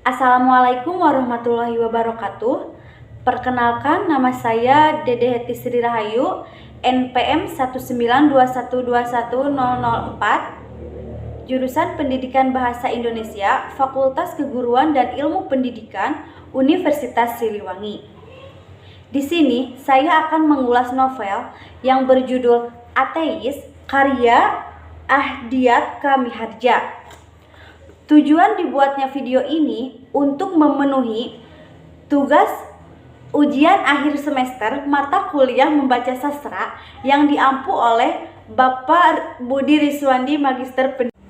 Assalamualaikum warahmatullahi wabarakatuh. Perkenalkan, nama saya Dede Heti Sri Rahayu, NPM 192121004, jurusan Pendidikan Bahasa Indonesia, Fakultas Keguruan dan Ilmu Pendidikan, Universitas Siliwangi. Di sini saya akan mengulas novel yang berjudul Ateis, karya Ahdiat Kamiharja. Tujuan dibuatnya video ini untuk memenuhi tugas ujian akhir semester mata kuliah membaca sastra yang diampu oleh Bapak Budi Riswandi Magister Pendidikan.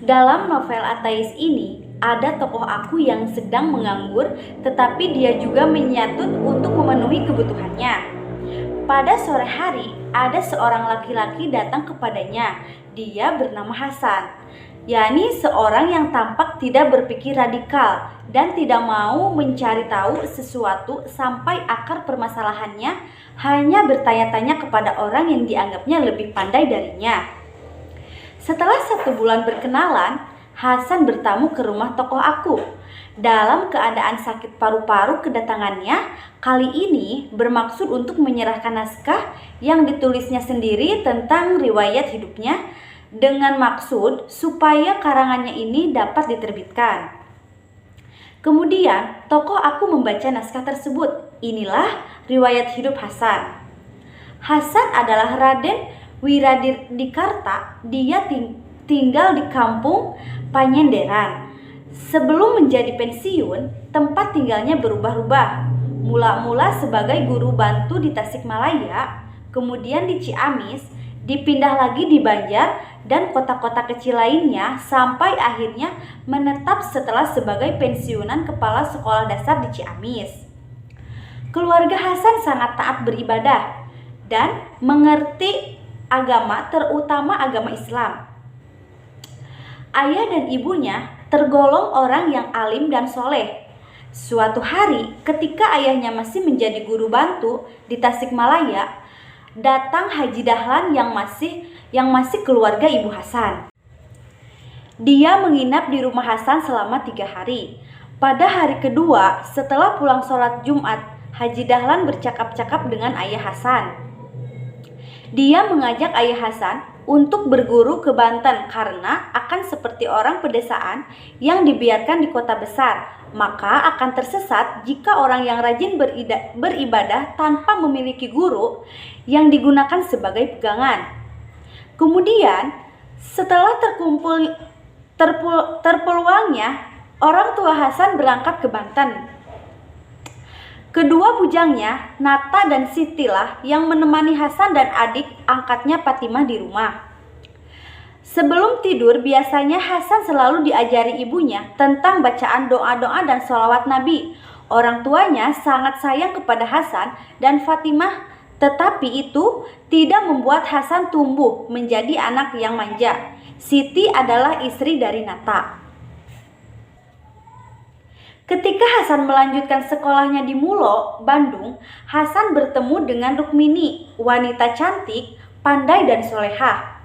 Dalam novel Ateis ini, ada tokoh aku yang sedang menganggur, tetapi dia juga menyatut untuk memenuhi kebutuhannya. Pada sore hari, ada seorang laki-laki datang kepadanya. Dia bernama Hasan, yakni seorang yang tampak tidak berpikir radikal dan tidak mau mencari tahu sesuatu sampai akar permasalahannya, hanya bertanya-tanya kepada orang yang dianggapnya lebih pandai darinya. Setelah 1 bulan berkenalan, Hasan bertamu ke rumah tokoh aku. Dalam keadaan sakit paru-paru, kedatangannya kali ini bermaksud untuk menyerahkan naskah yang ditulisnya sendiri tentang riwayat hidupnya, dengan maksud supaya karangannya ini dapat diterbitkan. Kemudian tokoh aku membaca naskah tersebut. Inilah riwayat hidup Hasan. Hasan adalah Raden Wiradikarta. Dia tinggal di kampung Panyenderan. Sebelum menjadi pensiun, tempat tinggalnya berubah-ubah. Mula-mula sebagai guru bantu di Tasikmalaya, kemudian di Ciamis, dipindah lagi di Banjar dan kota-kota kecil lainnya, sampai akhirnya menetap setelah sebagai pensiunan kepala sekolah dasar di Ciamis. Keluarga Hasan sangat taat beribadah dan mengerti agama, terutama agama Islam. Ayah dan ibunya tergolong orang yang alim dan soleh. Suatu hari ketika ayahnya masih menjadi guru bantu di Tasikmalaya, datang Haji Dahlan yang masih keluarga Ibu Hasan. Dia menginap di rumah Hasan selama 3 hari. Pada hari kedua setelah pulang sholat Jumat, Haji Dahlan bercakap-cakap dengan ayah Hasan. Dia mengajak ayah Hasan untuk berguru ke Banten karena akan seperti orang pedesaan yang dibiarkan di kota besar, maka akan tersesat jika orang yang rajin beribadah tanpa memiliki guru yang digunakan sebagai pegangan. Kemudian setelah terpeluangnya, orang tua Hasan berangkat ke Banten. Kedua bujangnya, Nata dan Sitilah, yang menemani Hasan dan adik angkatnya Fatimah di rumah. Sebelum tidur, biasanya Hasan selalu diajari ibunya tentang bacaan doa-doa dan sholawat Nabi. Orang tuanya sangat sayang kepada Hasan dan Fatimah, tetapi itu tidak membuat Hasan tumbuh menjadi anak yang manja. Siti adalah istri dari Nata. Ketika Hasan melanjutkan sekolahnya di Mulo, Bandung, Hasan bertemu dengan Rukmini, wanita cantik, pandai dan solehah.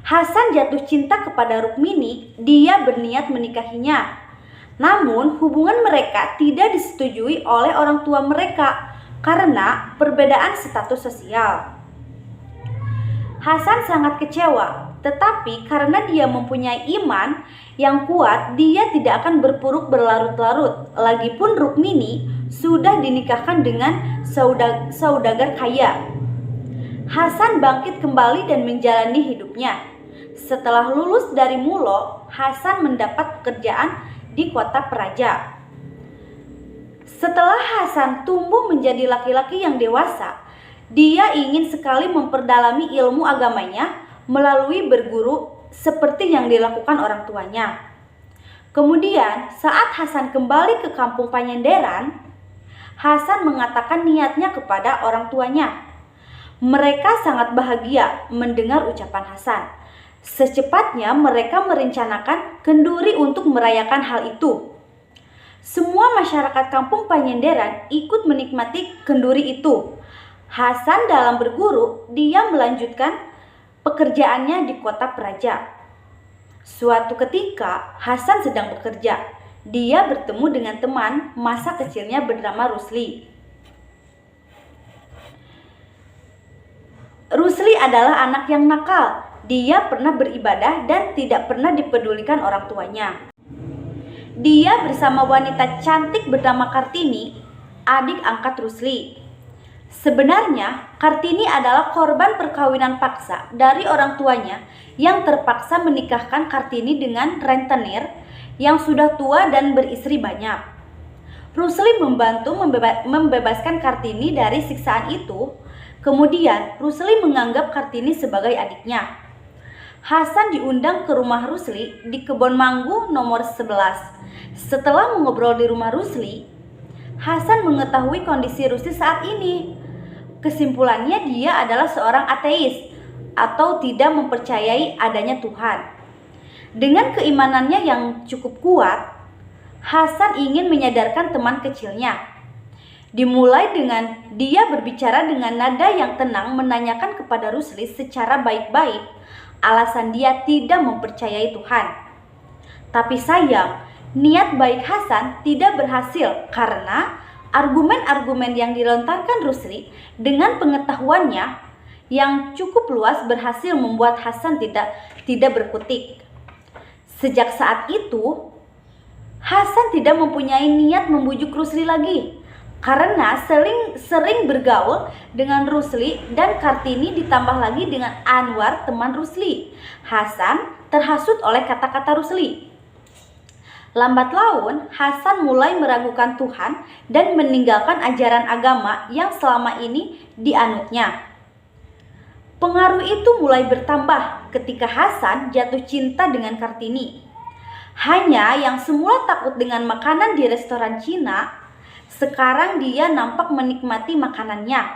Hasan jatuh cinta kepada Rukmini. Dia berniat menikahinya. Namun hubungan mereka tidak disetujui oleh orang tua mereka karena perbedaan status sosial. Hasan sangat kecewa, tetapi karena dia mempunyai iman yang kuat, dia tidak akan berpuruk berlarut-larut. Lagipun Rukmini sudah dinikahkan dengan saudagar kaya. Hasan bangkit kembali dan menjalani hidupnya. Setelah lulus dari Mulo, Hasan mendapat pekerjaan di kota Peraja. Setelah Hasan tumbuh menjadi laki-laki yang dewasa, dia ingin sekali memperdalami ilmu agamanya melalui berguru seperti yang dilakukan orang tuanya. Kemudian saat Hasan kembali ke kampung Panyenderan, Hasan mengatakan niatnya kepada orang tuanya. Mereka sangat bahagia mendengar ucapan Hasan. Secepatnya mereka merencanakan kenduri untuk merayakan hal itu. Semua masyarakat kampung Panyenderan ikut menikmati kenduri itu. Hasan dalam berguru, dia melanjutkan pekerjaannya di kota Peraja. Suatu ketika Hasan sedang bekerja. dia bertemu dengan teman masa kecilnya bernama Rusli. Rusli adalah anak yang nakal. Dia pernah beribadah dan tidak pernah dipedulikan orang tuanya. Dia bersama wanita cantik bernama Kartini, adik angkat Rusli. Sebenarnya, Kartini adalah korban perkawinan paksa dari orang tuanya yang terpaksa menikahkan Kartini dengan rentenir yang sudah tua dan beristri banyak. Rusli membantu membebaskan Kartini dari siksaan itu. Kemudian, Rusli menganggap Kartini sebagai adiknya. Hasan diundang ke rumah Rusli di Kebon Manggu nomor 11. Setelah mengobrol di rumah Rusli, Hasan mengetahui kondisi Rusli saat ini. Kesimpulannya, dia adalah seorang ateis atau tidak mempercayai adanya Tuhan. Dengan keimanannya yang cukup kuat, Hasan ingin menyadarkan teman kecilnya. Dimulai dengan dia berbicara dengan nada yang tenang menanyakan kepada Rusli secara baik-baik alasan dia tidak mempercayai Tuhan. Tapi sayang, niat baik Hasan tidak berhasil karena argumen-argumen yang dilontarkan Rusli dengan pengetahuannya yang cukup luas berhasil membuat Hasan tidak berkutik. Sejak saat itu, Hasan tidak mempunyai niat membujuk Rusli lagi. Karena sering bergaul dengan Rusli dan Kartini ditambah lagi dengan Anwar teman Rusli, Hasan terhasut oleh kata-kata Rusli. Lambat laun, Hasan mulai meragukan Tuhan dan meninggalkan ajaran agama yang selama ini dianutnya. Pengaruh itu mulai bertambah ketika Hasan jatuh cinta dengan Kartini. Hanya yang semula takut dengan makanan di restoran Cina, sekarang dia nampak menikmati makanannya.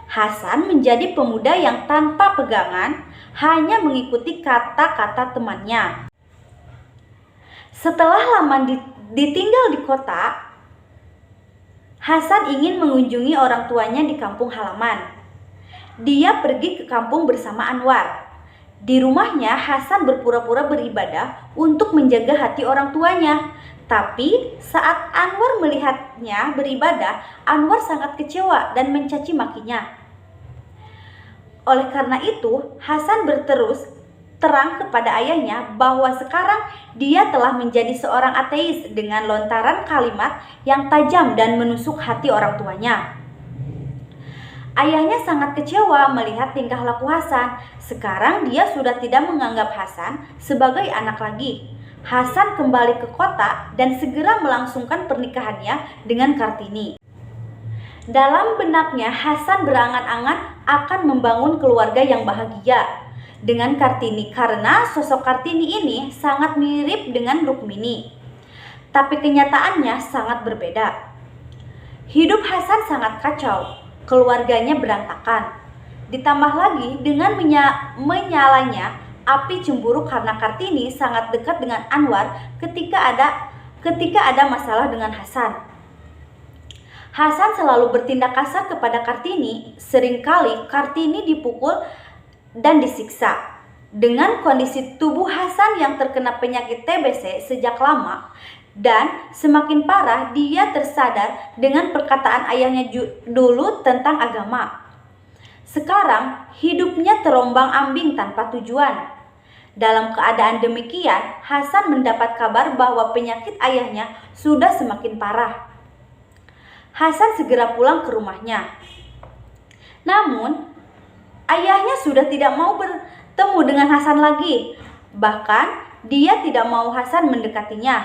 Hasan menjadi pemuda yang tanpa pegangan, hanya mengikuti kata-kata temannya. Setelah lama ditinggal di kota, Hasan ingin mengunjungi orang tuanya di kampung halaman. Dia pergi ke kampung bersama Anwar. Di rumahnya, Hasan berpura-pura beribadah untuk menjaga hati orang tuanya. Tapi saat Anwar melihatnya beribadah, Anwar sangat kecewa dan mencaci makinya. Oleh karena itu, Hasan berterus terang kepada ayahnya bahwa sekarang dia telah menjadi seorang ateis dengan lontaran kalimat yang tajam dan menusuk hati orang tuanya. Ayahnya sangat kecewa melihat tingkah laku Hasan. Sekarang dia sudah tidak menganggap Hasan sebagai anak lagi. Hasan kembali ke kota dan segera melangsungkan pernikahannya dengan Kartini. Dalam benaknya, Hasan berangan-angan akan membangun keluarga yang bahagia dengan Kartini karena sosok Kartini ini sangat mirip dengan Rukmini. Tapi kenyataannya sangat berbeda. Hidup Hasan sangat kacau, keluarganya berantakan. Ditambah lagi dengan menyalanya api cemburu karena Kartini sangat dekat dengan Anwar ketika ada masalah dengan Hasan. Hasan selalu bertindak kasar kepada Kartini. Seringkali Kartini dipukul dan disiksa. Dengan kondisi tubuh Hasan yang terkena penyakit TBC sejak lama dan semakin parah, dia tersadar dengan perkataan ayahnya dulu tentang agama. Sekarang hidupnya terombang-ambing tanpa tujuan. Dalam keadaan demikian, Hasan mendapat kabar bahwa penyakit ayahnya sudah semakin parah. Hasan segera pulang ke rumahnya. Namun, ayahnya sudah tidak mau bertemu dengan Hasan lagi. Bahkan, dia tidak mau Hasan mendekatinya.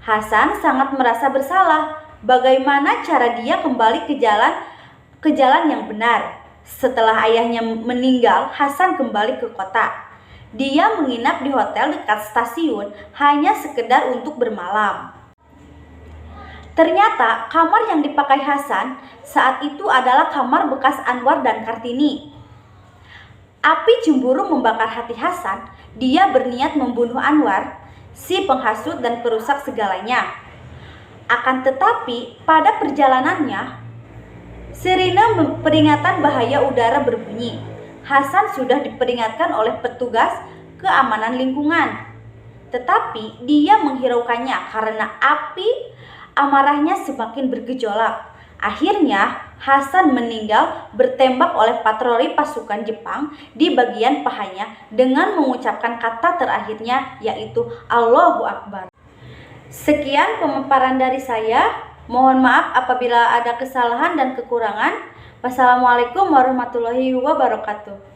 Hasan sangat merasa bersalah. Bagaimana cara dia kembali ke jalan yang benar? Setelah ayahnya meninggal, Hasan kembali ke kota. Dia menginap di hotel dekat stasiun hanya sekedar untuk bermalam. Ternyata kamar yang dipakai Hasan saat itu adalah kamar bekas Anwar dan Kartini. Api cemburu membakar hati Hasan. Dia berniat membunuh Anwar, si penghasut dan perusak segalanya. Akan tetapi pada perjalanannya, sirine peringatan bahaya udara berbunyi. Hasan sudah diperingatkan oleh petugas keamanan lingkungan. tetapi dia menghiraukannya karena api amarahnya semakin bergejolak. Akhirnya Hasan meninggal bertembak oleh patroli pasukan Jepang di bagian pahanya dengan mengucapkan kata terakhirnya yaitu Allahu Akbar. Sekian pemaparan dari saya. Mohon maaf apabila ada kesalahan dan kekurangan. Wassalamualaikum warahmatullahi wabarakatuh.